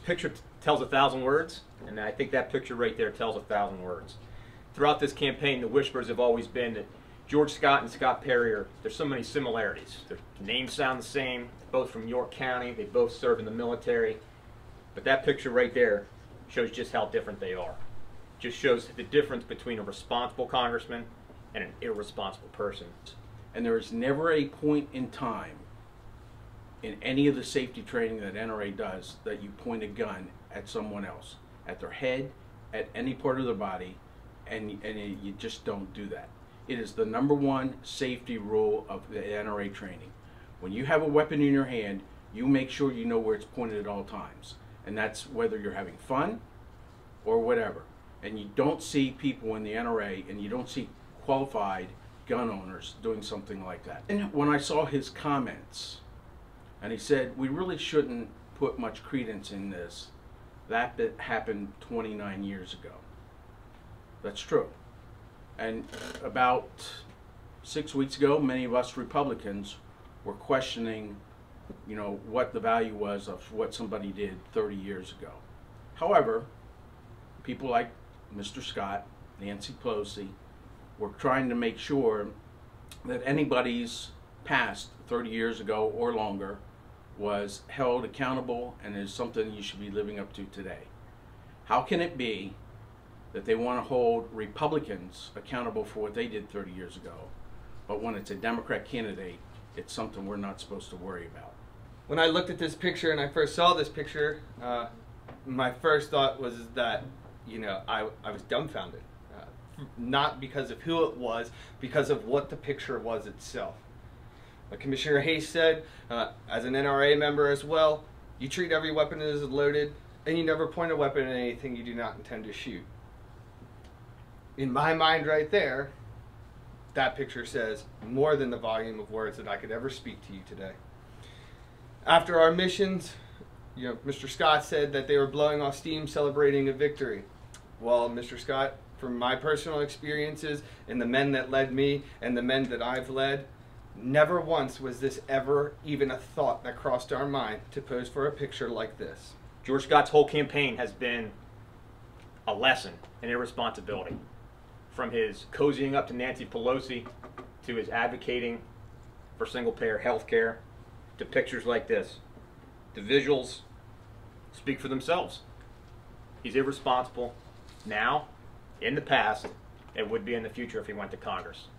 picture tells 1,000 words, and I think that picture right there tells 1,000 words. Throughout this campaign, the whispers have always been that George Scott and Scott Perry there's so many similarities. Their names sound the same, both from York County, they both serve in the military. But that picture right there shows just how different they are. Just shows the difference between a responsible congressman and an irresponsible person. And there is never a point in time in any of the safety training that NRA does that you point a gun at someone else, at their head, at any part of their body, and you just don't do that. It is the #1 safety rule of the NRA training. When you have a weapon in your hand, you make sure you know where it's pointed at all times. And that's whether you're having fun or whatever. And you don't see people in the NRA, and you don't see qualified gun owners doing something like that. And when I saw his comments, and he said, we really shouldn't put much credence in this, that bit happened 29 years ago. That's true. And about 6 weeks ago, many of us Republicans were questioning, you know, what the value was of what somebody did 30 years ago. However, people like Mr. Scott, Nancy Pelosi, were trying to make sure that anybody's past 30 years ago or longer was held accountable and is something you should be living up to today. How can it be that they want to hold Republicans accountable for what they did 30 years ago, but when it's a Democrat candidate, it's something we're not supposed to worry about? When I looked at this picture and I first saw this picture, my first thought was that, you know, I was dumbfounded. Not because of who it was, because of what the picture was itself. Commissioner Haste said, as an NRA member as well, you treat every weapon as loaded, and you never point a weapon at anything you do not intend to shoot. In my mind right there, that picture says more than the volume of words that I could ever speak to you today. After our missions, you know, Mr. Scott said that they were blowing off steam celebrating a victory. Well, Mr. Scott, from my personal experiences and the men that led me and the men that I've led, never once was this ever even a thought that crossed our mind to pose for a picture like this. George Scott's whole campaign has been a lesson in irresponsibility. From his cozying up to Nancy Pelosi, to his advocating for single-payer health care, to pictures like this. The visuals speak for themselves. He's irresponsible now, in the past, and would be in the future if he went to Congress.